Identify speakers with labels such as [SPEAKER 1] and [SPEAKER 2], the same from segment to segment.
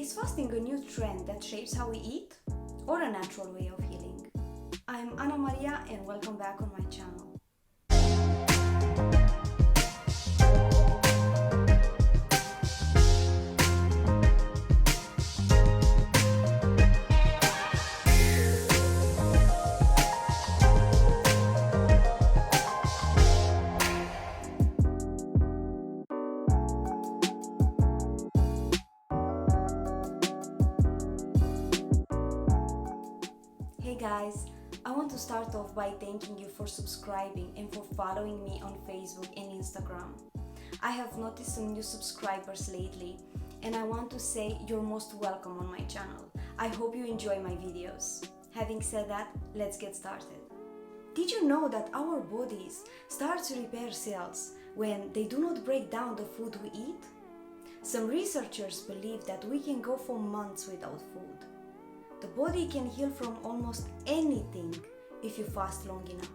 [SPEAKER 1] Is fasting a new trend that shapes how we eat, or a natural way of healing? I'm AnaMaria and welcome back on my channel. Hey guys, I want to start off by thanking you for subscribing and for following me on Facebook and Instagram. I have noticed some new subscribers lately and I want to say you're most welcome on my channel. I hope you enjoy my videos. Having said that, let's get started. Did you know that our bodies start to repair cells when they do not break down the food we eat? Some researchers believe that we can go for months without food. The body can heal from almost anything if you fast long enough.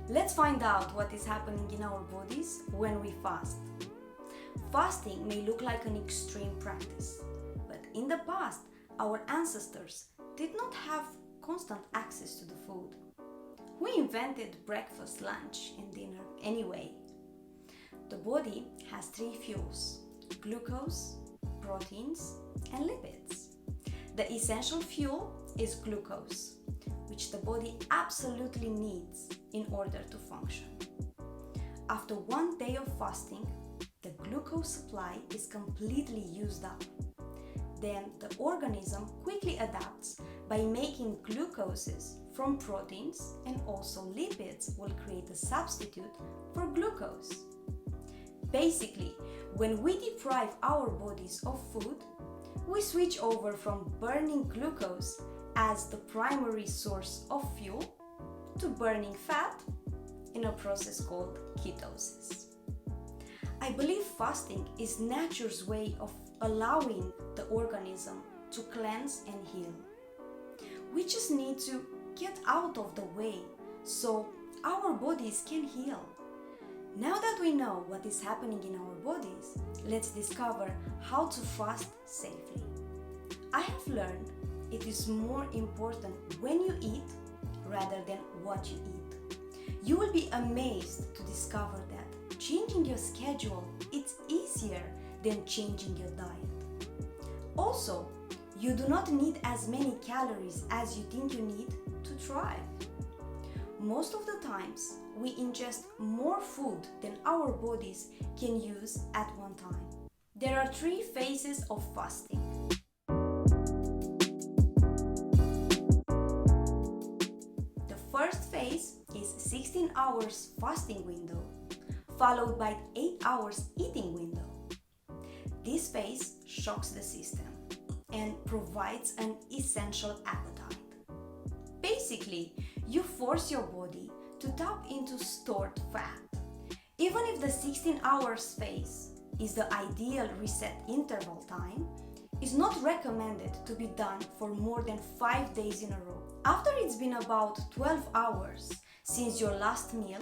[SPEAKER 1] Let's find out what is happening in our bodies when we fast. Fasting may look like an extreme practice, but in the past, our ancestors did not have constant access to the food. We invented breakfast, lunch, and dinner anyway. The body has three fuels: glucose, proteins, and lipids. The essential fuel is glucose, which the body absolutely needs in order to function. After 1 day of fasting, the glucose supply is completely used up. Then the organism quickly adapts by making glucoses from proteins, and also lipids will create a substitute for glucose. Basically, when we deprive our bodies of food, we switch over from burning glucose as the primary source of fuel to burning fat in a process called ketosis. I believe fasting is nature's way of allowing the organism to cleanse and heal. We just need to get out of the way so our bodies can heal. Now that we know what is happening in our bodies, let's discover how to fast safely. I have learned it is more important when you eat rather than what you eat. You will be amazed to discover that changing your schedule is easier than changing your diet. Also, you do not need as many calories as you think you need to thrive. Most of the times, we ingest more food than our bodies can use at one time. There are three phases of fasting. The first phase is 16 hours fasting window, followed by 8 hours eating window. This phase shocks the system and provides an essential appetite. Basically, you force your body to tap into stored fat. Even if the 16 hours phase is the ideal reset interval time, it's not recommended to be done for more than 5 days in a row. After it's been about 12 hours since your last meal,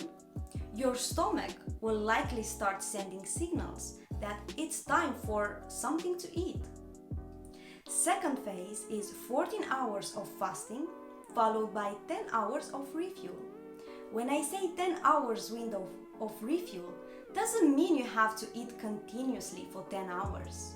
[SPEAKER 1] your stomach will likely start sending signals that it's time for something to eat. Second phase is 14 hours of fasting, followed by 10 hours of refuel. When I say 10 hours window of refuel, doesn't mean you have to eat continuously for 10 hours.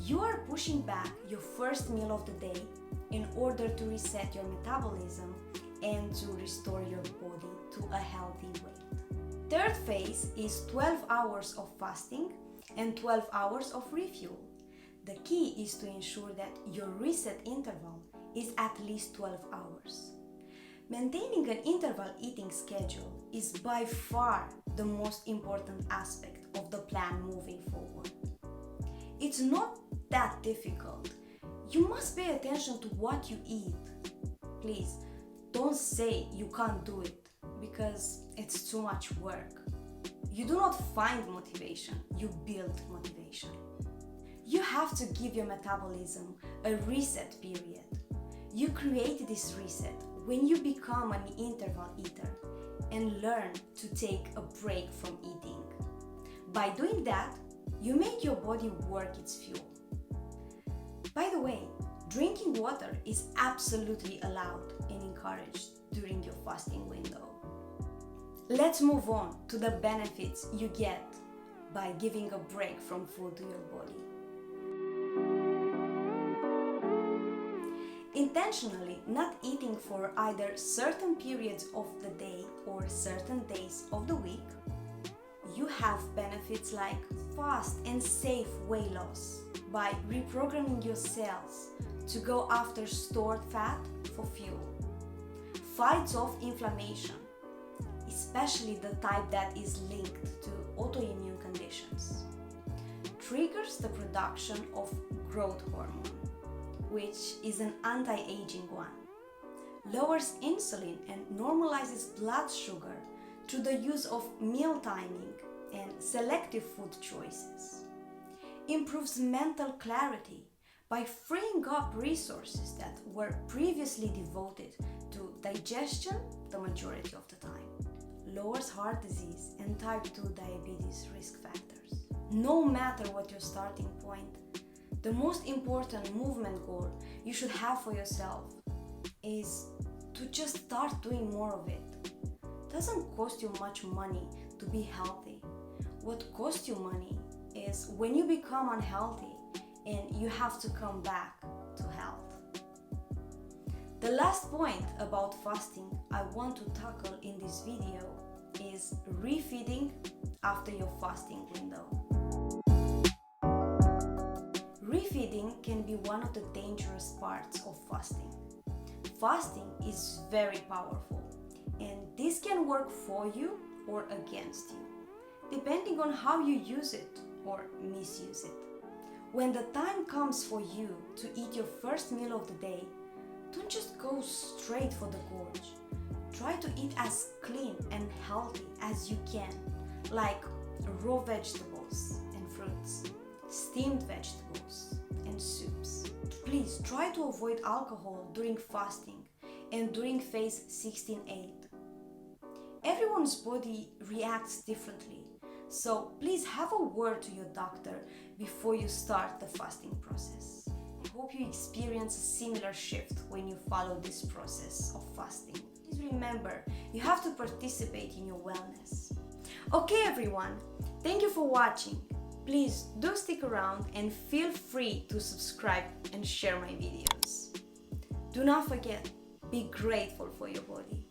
[SPEAKER 1] You are pushing back your first meal of the day in order to reset your metabolism and to restore your body to a healthy weight. Third phase is 12 hours of fasting and 12 hours of refuel. The key is to ensure that your reset interval is at least 12 hours. Maintaining an interval eating schedule is by far the most important aspect of the plan moving forward. It's not that difficult. You must pay attention to what you eat. Please, don't say you can't do it because it's too much work. You do not find motivation, you build motivation. You have to give your metabolism a reset period. You create this reset when you become an interval eater and learn to take a break from eating. By doing that, you make your body work its fuel. By the way, drinking water is absolutely allowed and encouraged during your fasting window. Let's move on to the benefits you get by giving a break from food to your body. Intentionally not eating for either certain periods of the day or certain days of the week, you have benefits like fast and safe weight loss by reprogramming your cells to go after stored fat for fuel, fights off inflammation, especially the type that is linked to autoimmune conditions, triggers the production of growth hormone, which is an anti-aging one, lowers insulin and normalizes blood sugar through the use of meal timing and selective food choices, improves mental clarity by freeing up resources that were previously devoted to digestion the majority of the time, lowers heart disease and type 2 diabetes risk factors. No matter what your starting point, the most important movement goal you should have for yourself is to just start doing more of it. It doesn't cost you much money to be healthy. What costs you money is when you become unhealthy and you have to come back to health. The last point about fasting I want to tackle in this video is refeeding after your fasting window. Refeeding can be one of the dangerous parts of fasting. Fasting is very powerful, and this can work for you or against you, depending on how you use it or misuse it. When the time comes for you to eat your first meal of the day, don't just go straight for the gorge. Try to eat as clean and healthy as you can, like raw vegetables and fruits, steamed vegetables and soups. Please try to avoid alcohol during fasting and during phase 16-8. Everyone's body reacts differently, so please have a word to your doctor before you start the fasting process. I hope you experience a similar shift when you follow this process of fasting. Please remember, you have to participate in your wellness. Okay everyone, thank you for watching. Please do stick around and feel free to subscribe and share my videos. Do not forget, be grateful for your body.